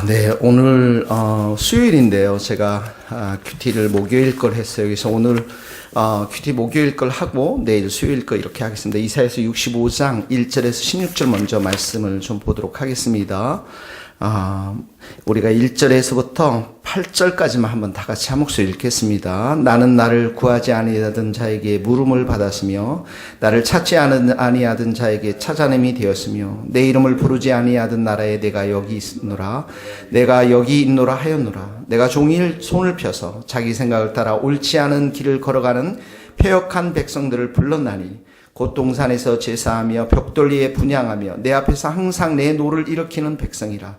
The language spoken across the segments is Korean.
네, 오늘 수요일인데요. 제가 큐티를 목요일 걸 했어요. 그래서 오늘 큐티 목요일 걸 하고 내일 수요일 걸 이렇게 하겠습니다. 이사야서 65장 1절에서 16절 먼저 말씀을 좀 보도록 하겠습니다. 우리가 1절에서부터 8절까지만 한번 다 같이 한 목소리 읽겠습니다. 나는 나를 구하지 아니하던 자에게 물음을 받았으며 나를 찾지 아니하던 자에게 찾아냄이 되었으며 내 이름을 부르지 아니하던 나라에 내가 여기 있노라. 내가 여기 있노라 하였노라. 내가 종일 손을 펴서 자기 생각을 따라 옳지 않은 길을 걸어가는 패역한 백성들을 불렀나니 곧 동산에서 제사하며 벽돌리에 분향하며 내 앞에서 항상 내 노를 일으키는 백성이라.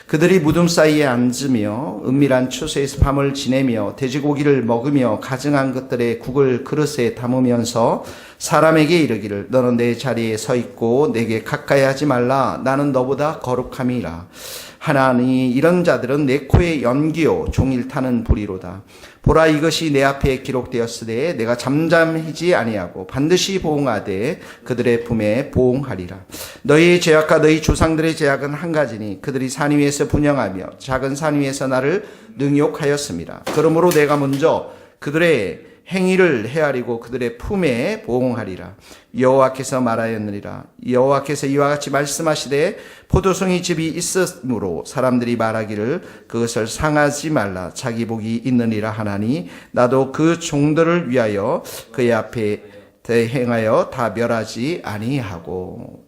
그들이 무덤 사이에 앉으며 은밀한 초소에서 밤을 지내며 돼지고기를 먹으며 가증한 것들의 국을 그릇에 담으면서 사람에게 이르기를 너는 내 자리에 서 있고 내게 가까이 하지 말라. 나는 너보다 거룩함이라. 하나니 이런 자들은 내 코에 연기요 종일 타는 불이로다. 보라, 이것이 내 앞에 기록되었으되 내가 잠잠하지 아니하고 반드시 보응하되 그들의 품에 보응하리라. 너희의 죄악과 너희 조상들의 죄악은 한 가지니 그들이 산 위에서 분향하며 작은 산 위에서 나를 능욕하였습니다. 그러므로 내가 먼저 그들의 행위를 헤아리고 그들의 품에 보응하리라. 여호와께서 말하였느니라. 여호와께서 이와 같이 말씀하시되 포도송이 집이 있으므로 사람들이 말하기를 그것을 상하지 말라. 자기 복이 있느니라 하나니 나도 그 종들을 위하여 그의 앞에 대행하여 다 멸하지 아니하고.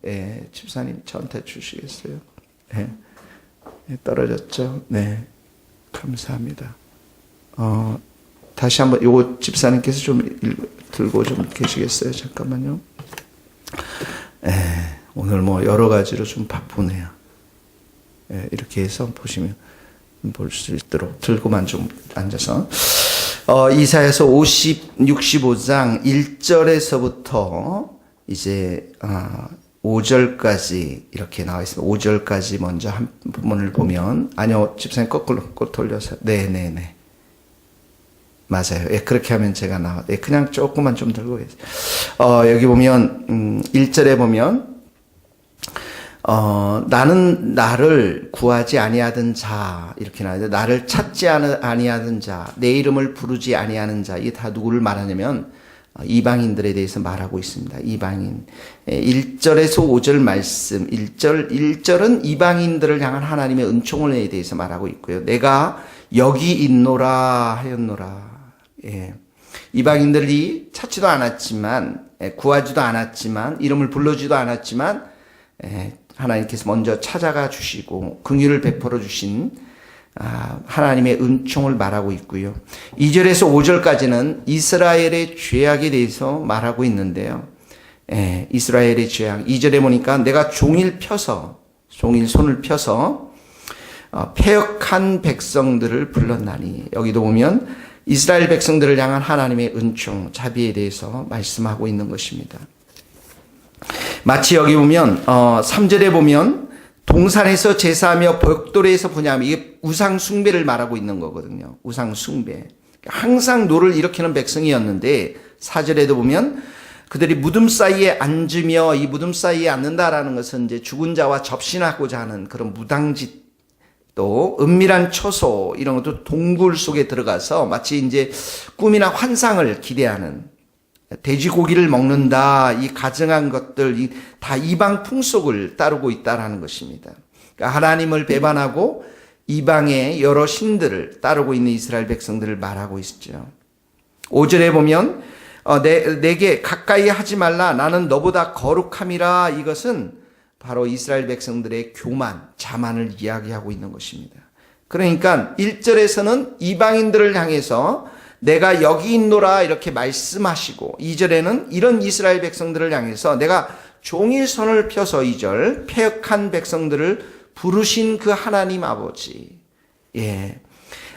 집사님 저한테 주시겠어요? 떨어졌죠? 네, 감사합니다. 다시 한번 요거 집사님께서 좀 들고 좀 계시겠어요? 잠깐만요. 오늘 뭐 여러 가지로 좀 바쁘네요. 이렇게 해서 보시면 볼 수 있도록 들고만 좀 앉아서. 이사야서 65장 1절에서부터 이제 5절까지 이렇게 나와 있습니다. 5절까지 먼저 한 부분을 보면, 아니요, 집사님 거꾸로 돌려서. 네네네. 맞아요. 그렇게 하면 제가 나와. 그냥 조금만 좀 들고 계세요. 여기 보면, 1절에 보면, 나는 나를 구하지 아니하던 자, 이렇게 나와요. 나를 찾지 아니하던 자, 내 이름을 부르지 아니하는 자, 이게 다 누구를 말하냐면, 이방인들에 대해서 말하고 있습니다. 이방인. 1절에서 5절 말씀, 1절은 이방인들을 향한 하나님의 은총에 대해서 말하고 있고요. 내가 여기 있노라 하였노라. 이방인들이 찾지도 않았지만, 구하지도 않았지만, 이름을 불러주지도 않았지만, 하나님께서 먼저 찾아가 주시고 긍휼을 베풀어 주신 하나님의 은총을 말하고 있고요. 2절에서 5절까지는 이스라엘의 죄악에 대해서 말하고 있는데요. 이스라엘의 죄악. 2절에 보니까 내가 종일 손을 펴서 패역한 백성들을 불렀나니, 여기도 보면 이스라엘 백성들을 향한 하나님의 은총, 자비에 대해서 말씀하고 있는 것입니다. 마치 여기 보면 3절에 보면 동산에서 제사하며 벽돌에서 분향하며, 이게 우상 숭배를 말하고 있는 거거든요. 우상 숭배. 항상 노를 일으키는 백성이었는데 4절에도 보면 그들이 무덤 사이에 앉으며, 이 무덤 사이에 앉는다라는 것은 이제 죽은 자와 접신하고자 하는 그런 무당짓, 또 은밀한 초소, 이런 것도 동굴 속에 들어가서 마치 이제 꿈이나 환상을 기대하는, 돼지고기를 먹는다, 이 가증한 것들, 다 이방 풍속을 따르고 있다라는 것입니다. 그러니까 하나님을 배반하고 이방의 여러 신들을 따르고 있는 이스라엘 백성들을 말하고 있죠. 5절에 보면 내게 가까이 하지 말라. 나는 너보다 거룩함이라. 이것은 바로 이스라엘 백성들의 교만, 자만을 이야기하고 있는 것입니다. 그러니까 1절에서는 이방인들을 향해서 내가 여기 있노라 이렇게 말씀하시고, 2절에는 이런 이스라엘 백성들을 향해서 내가 종일 손을 펴서, 2절 패역한 백성들을 부르신 그 하나님 아버지.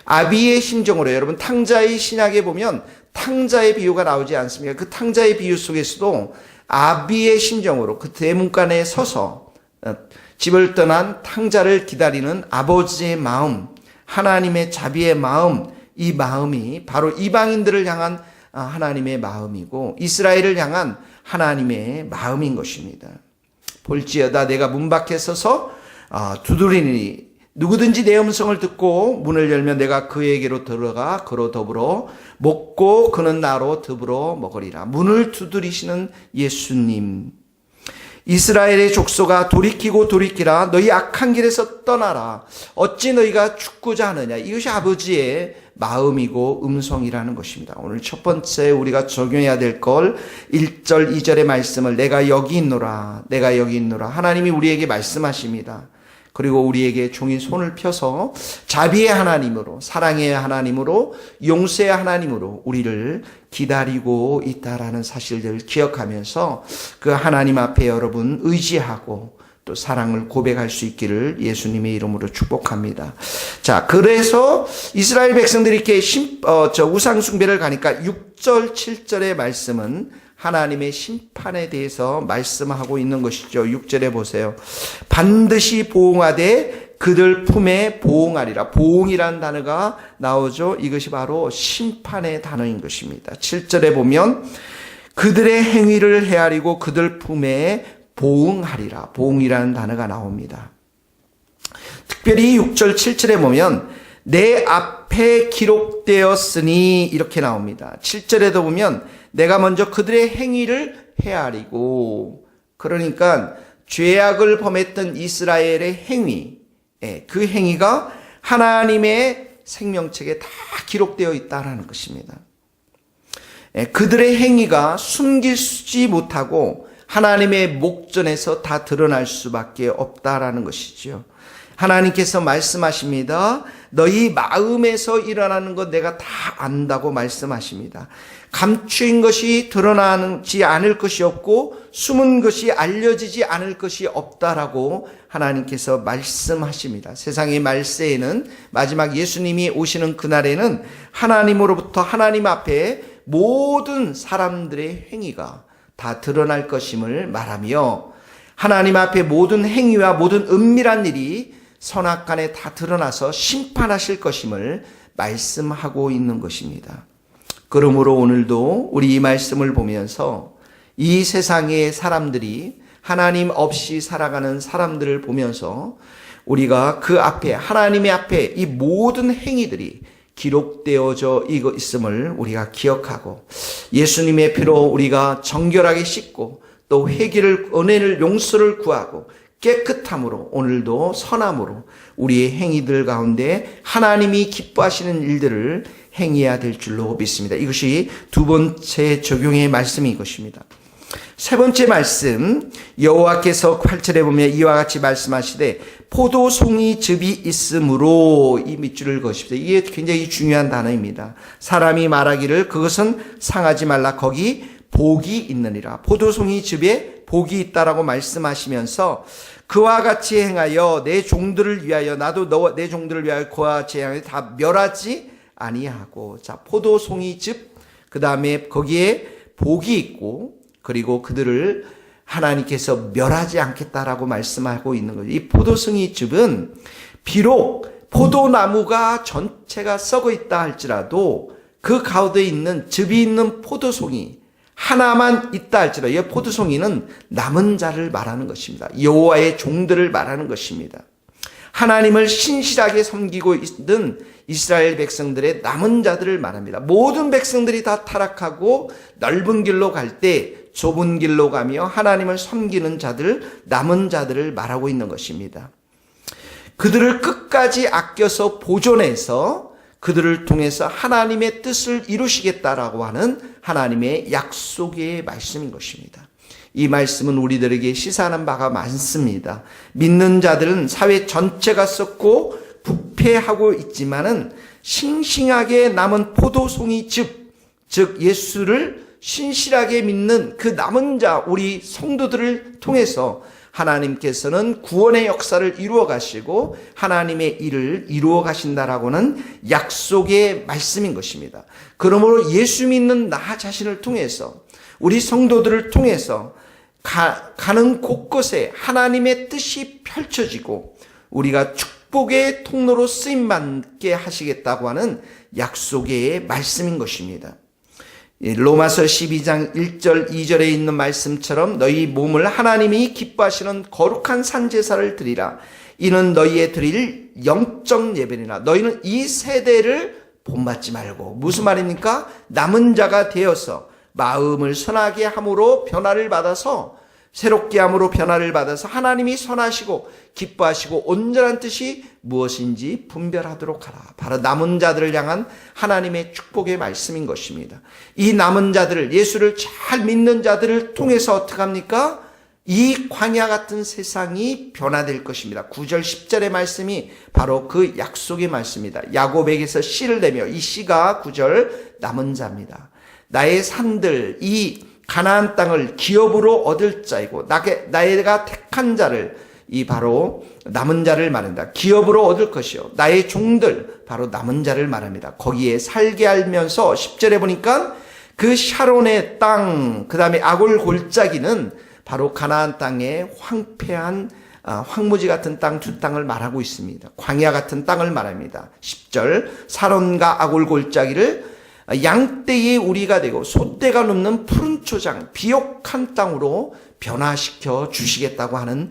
아비의 심정으로, 여러분 탕자의 신약에 보면 탕자의 비유가 나오지 않습니까? 그 탕자의 비유 속에서도 아비의 심정으로 그 대문간에 서서 집을 떠난 탕자를 기다리는 아버지의 마음, 하나님의 자비의 마음, 이 마음이 바로 이방인들을 향한 하나님의 마음이고 이스라엘을 향한 하나님의 마음인 것입니다. 볼지어다 내가 문 밖에 서서 두드리니 누구든지 내 음성을 듣고 문을 열면 내가 그에게로 들어가 그로 더불어 먹고 그는 나로 더불어 먹으리라. 문을 두드리시는 예수님. 이스라엘의 족속아 돌이키고 돌이키라. 너희 악한 길에서 떠나라. 어찌 너희가 죽고자 하느냐. 이것이 아버지의 마음이고 음성이라는 것입니다. 오늘 첫 번째 우리가 적용해야 될 걸 1절 2절의 말씀을 내가 여기 있노라. 내가 여기 있노라. 하나님이 우리에게 말씀하십니다. 그리고 우리에게 종이 손을 펴서 자비의 하나님으로, 사랑의 하나님으로, 용서의 하나님으로 우리를 기다리고 있다라는 사실들을 기억하면서 그 하나님 앞에 여러분 의지하고 또 사랑을 고백할 수 있기를 예수님의 이름으로 축복합니다. 자, 그래서 이스라엘 백성들이 이렇게 우상 숭배를 가니까 6절 7절의 말씀은 하나님의 심판에 대해서 말씀하고 있는 것이죠. 6절에 보세요. 반드시 보응하되 그들 품에 보응하리라. 보응이라는 단어가 나오죠. 이것이 바로 심판의 단어인 것입니다. 7절에 보면 그들의 행위를 헤아리고 그들 품에 보응하리라. 보응이라는 단어가 나옵니다. 특별히 6절 7절에 보면 내 앞에 기록되었으니 이렇게 나옵니다. 7절에도 보면 내가 먼저 그들의 행위를 헤아리고, 그러니까 죄악을 범했던 이스라엘의 행위, 그 행위가 하나님의 생명책에 다 기록되어 있다는 것입니다. 그들의 행위가 숨기지 못하고 하나님의 목전에서 다 드러날 수밖에 없다라는 것이죠. 하나님께서 말씀하십니다. 너희 마음에서 일어나는 것 내가 다 안다고 말씀하십니다. 감추인 것이 드러나지 않을 것이 없고 숨은 것이 알려지지 않을 것이 없다라고 하나님께서 말씀하십니다. 세상의 말세에는 마지막 예수님이 오시는 그날에는 하나님으로부터 하나님 앞에 모든 사람들의 행위가 다 드러날 것임을 말하며 하나님 앞에 모든 행위와 모든 은밀한 일이 선악간에 다 드러나서 심판하실 것임을 말씀하고 있는 것입니다. 그러므로 오늘도 우리 이 말씀을 보면서 이 세상의 사람들이 하나님 없이 살아가는 사람들을 보면서 우리가 그 앞에 하나님의 앞에 이 모든 행위들이 기록되어져 있음을 우리가 기억하고 예수님의 피로 우리가 정결하게 씻고 또 회개를 은혜를 용서를 구하고 깨끗함으로 오늘도 선함으로 우리의 행위들 가운데 하나님이 기뻐하시는 일들을 행해야 될 줄로 믿습니다. 이것이 두 번째 적용의 말씀인 것입니다. 세 번째 말씀 여호와께서 8절에 보면 이와 같이 말씀하시되 포도송이 즙이 있으므로 이 밑줄을 그으십시오. 이게 굉장히 중요한 단어입니다. 사람이 말하기를 그것은 상하지 말라 거기 복이 있느니라. 포도송이 즙에 복이 있다라고 말씀하시면서 그와 같이 행하여 내 종들을 위하여 나도 내 종들을 위하여 그와 같이 행하여 다 멸하지 아니하고. 자, 포도송이 즙 그 다음에 거기에 복이 있고 그리고 그들을 하나님께서 멸하지 않겠다라고 말씀하고 있는 거죠. 이 포도송이 즙은 비록 포도나무가 전체가 썩어 있다 할지라도 그 가운데 있는 즙이 있는 포도송이 하나만 있다 할지라도 이 포도송이는 남은 자를 말하는 것입니다. 여호와의 종들을 말하는 것입니다. 하나님을 신실하게 섬기고 있는 이스라엘 백성들의 남은 자들을 말합니다. 모든 백성들이 다 타락하고 넓은 길로 갈 때 좁은 길로 가며 하나님을 섬기는 자들, 남은 자들을 말하고 있는 것입니다. 그들을 끝까지 아껴서 보존해서 그들을 통해서 하나님의 뜻을 이루시겠다라고 하는 하나님의 약속의 말씀인 것입니다. 이 말씀은 우리들에게 시사하는 바가 많습니다. 믿는 자들은 사회 전체가 썩고 부패하고 있지만은 싱싱하게 남은 포도송이 즙, 즉 예수를 신실하게 믿는 그 남은 자 우리 성도들을 통해서 하나님께서는 구원의 역사를 이루어 가시고 하나님의 일을 이루어 가신다라고는 약속의 말씀인 것입니다. 그러므로 예수 믿는 나 자신을 통해서 우리 성도들을 통해서 가는 곳곳에 하나님의 뜻이 펼쳐지고 우리가 축복의 통로로 쓰임받게 하시겠다고 하는 약속의 말씀인 것입니다. 로마서 12장 1절 2절에 있는 말씀처럼 너희 몸을 하나님이 기뻐하시는 거룩한 산제사를 드리라. 이는 너희의 드릴 영적 예배니라. 너희는 이 세대를 본받지 말고, 무슨 말입니까? 남은 자가 되어서 마음을 선하게 함으로 변화를 받아서, 새롭게 함으로 변화를 받아서 하나님이 선하시고 기뻐하시고 온전한 뜻이 무엇인지 분별하도록 하라. 바로 남은 자들을 향한 하나님의 축복의 말씀인 것입니다. 이 남은 자들을, 예수를 잘 믿는 자들을 통해서 어떻게 합니까? 이 광야 같은 세상이 변화될 것입니다. 9절 10절의 말씀이 바로 그 약속의 말씀입니다. 야곱에게서 씨를 내며, 이 씨가 9절 남은 자입니다. 나의 산들, 이 가나안 땅을 기업으로 얻을 자이고 나가 택한 자를, 이 바로 남은 자를 말한다. 기업으로 얻을 것이요, 나의 종들, 바로 남은 자를 말합니다. 거기에 살게 하면서 10절에 보니까 그 샤론의 땅, 그 다음에 아골 골짜기는 바로 가나안 땅의 황폐한 황무지 같은 땅 두 땅을 말하고 있습니다. 광야 같은 땅을 말합니다. 10절 샤론과 아골 골짜기를 양떼의 우리가 되고 소떼가 눕는 푸른 초장, 비옥한 땅으로 변화시켜 주시겠다고 하는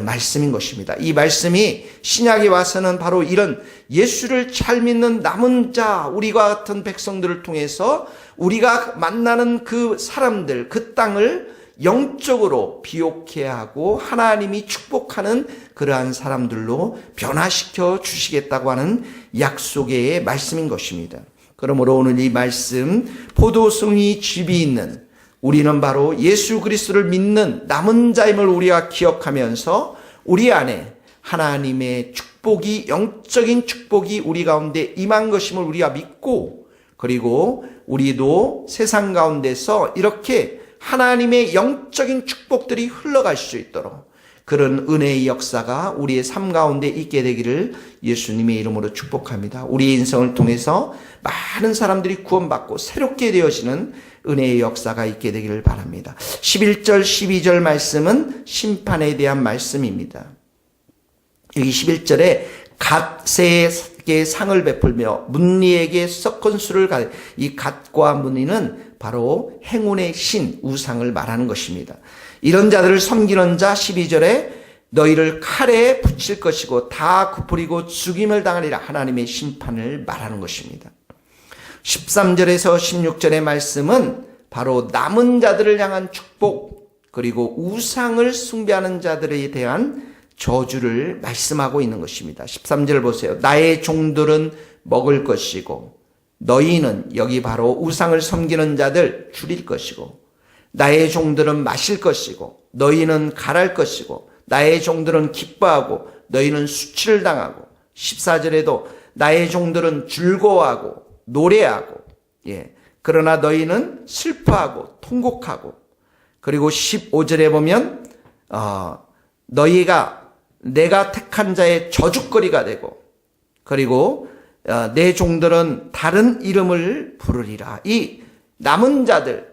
말씀인 것입니다. 이 말씀이 신약에 와서는 바로 이런 예수를 잘 믿는 남은 자, 우리와 같은 백성들을 통해서 우리가 만나는 그 사람들, 그 땅을 영적으로 비옥해 하고 하나님이 축복하는 그러한 사람들로 변화시켜 주시겠다고 하는 약속의 말씀인 것입니다. 그러므로 오늘 이 말씀, 포도송이 즙이 있는 우리는 바로 예수 그리스도를 믿는 남은 자임을 우리가 기억하면서 우리 안에 하나님의 축복이, 영적인 축복이 우리 가운데 임한 것임을 우리가 믿고, 그리고 우리도 세상 가운데서 이렇게 하나님의 영적인 축복들이 흘러갈 수 있도록 그런 은혜의 역사가 우리의 삶 가운데 있게 되기를 예수님의 이름으로 축복합니다. 우리의 인생을 통해서 많은 사람들이 구원받고 새롭게 되어지는 은혜의 역사가 있게 되기를 바랍니다. 11절 12절 말씀은 심판에 대한 말씀입니다. 여기 11절에 갓세에게 상을 베풀며 문리에게 썩은 술을 가리, 이 갓과 문리는 바로 행운의 신, 우상을 말하는 것입니다. 이런 자들을 섬기는 자 12절에 너희를 칼에 붙일 것이고 다 굽으리고 죽임을 당하리라, 하나님의 심판을 말하는 것입니다. 13절에서 16절의 말씀은 바로 남은 자들을 향한 축복, 그리고 우상을 숭배하는 자들에 대한 저주를 말씀하고 있는 것입니다. 13절 보세요. 나의 종들은 먹을 것이고 너희는, 여기 바로 우상을 섬기는 자들 줄일 것이고, 나의 종들은 마실 것이고 너희는 갈할 것이고, 나의 종들은 기뻐하고 너희는 수치를 당하고, 14절에도 나의 종들은 즐거워하고 노래하고, 그러나 너희는 슬퍼하고 통곡하고, 그리고 15절에 보면 너희가 내가 택한 자의 저주거리가 되고, 그리고 내 종들은 다른 이름을 부르리라. 이 남은 자들,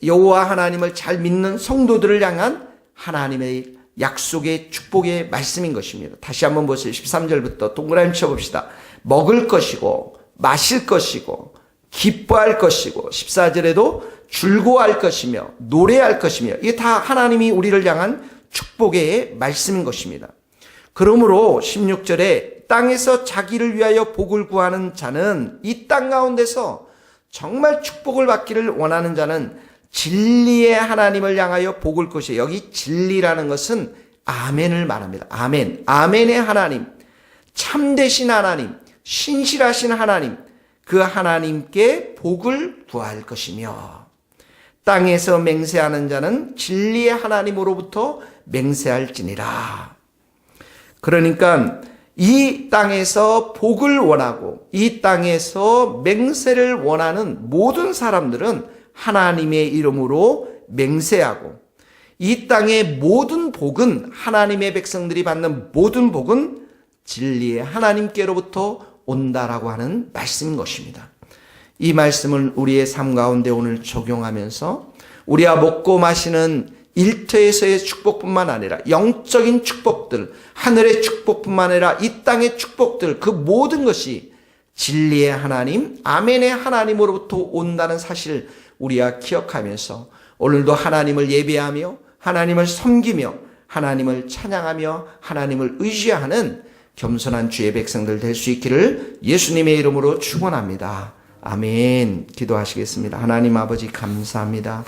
여호와 하나님을 잘 믿는 성도들을 향한 하나님의 약속의 축복의 말씀인 것입니다. 다시 한번 보세요. 13절부터 동그라미 쳐봅시다. 먹을 것이고 마실 것이고 기뻐할 것이고, 14절에도 즐거워할 것이며 노래할 것이며, 이게 다 하나님이 우리를 향한 축복의 말씀인 것입니다. 그러므로 16절에 땅에서 자기를 위하여 복을 구하는 자는, 이 땅 가운데서 정말 축복을 받기를 원하는 자는 진리의 하나님을 향하여 복을 것이에요. 여기 진리라는 것은 아멘을 말합니다. 아멘. 아멘의 하나님, 참되신 하나님, 신실하신 하나님, 그 하나님께 복을 구할 것이며, 땅에서 맹세하는 자는 진리의 하나님으로부터 맹세할지니라. 그러니까 이 땅에서 복을 원하고 이 땅에서 맹세를 원하는 모든 사람들은 하나님의 이름으로 맹세하고, 이 땅의 모든 복은, 하나님의 백성들이 받는 모든 복은 진리의 하나님께로부터 온다라고 하는 말씀인 것입니다. 이 말씀을 우리의 삶 가운데 오늘 적용하면서 우리가 먹고 마시는 일터에서의 축복뿐만 아니라 영적인 축복들, 하늘의 축복뿐만 아니라 이 땅의 축복들, 그 모든 것이 진리의 하나님, 아멘의 하나님으로부터 온다는 사실을 우리가 기억하면서 오늘도 하나님을 예배하며 하나님을 섬기며 하나님을 찬양하며 하나님을 의지하는 겸손한 주의 백성들 될 수 있기를 예수님의 이름으로 축원합니다. 아멘. 기도하시겠습니다. 하나님 아버지 감사합니다.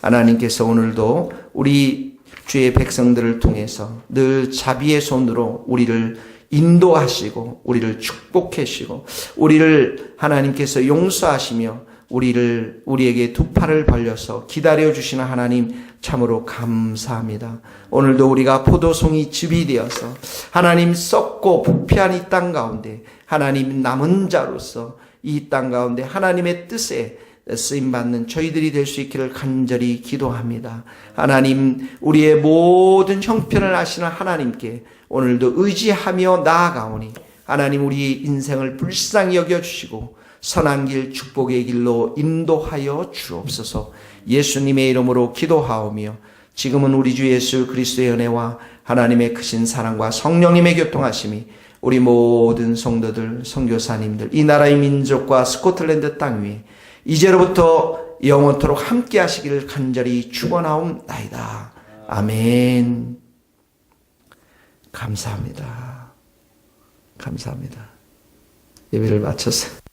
하나님께서 오늘도 우리 주의 백성들을 통해서 늘 자비의 손으로 우리를 인도하시고 우리를 축복하시고 우리를 하나님께서 용서하시며 우리에게 두 팔을 벌려서 기다려주시는 하나님 참으로 감사합니다. 오늘도 우리가 포도송이 즙이 되어서 하나님 썩고 부패한 이 땅 가운데 하나님 남은 자로서 이 땅 가운데 하나님의 뜻에 쓰임받는 저희들이 될 수 있기를 간절히 기도합니다. 하나님, 우리의 모든 형편을 아시는 하나님께 오늘도 의지하며 나아가오니 하나님 우리 인생을 불쌍히 여겨주시고 선한 길 축복의 길로 인도하여 주옵소서. 예수님의 이름으로 기도하오며 지금은 우리 주 예수 그리스도의 은혜와 하나님의 크신 사랑과 성령님의 교통하심이 우리 모든 성도들, 선교사님들, 이 나라의 민족과 스코틀랜드 땅 위에 이제로부터 영원토록 함께 하시기를 간절히 축원하옵나이다. 아멘. 감사합니다. 감사합니다. 예배를 마쳤어요.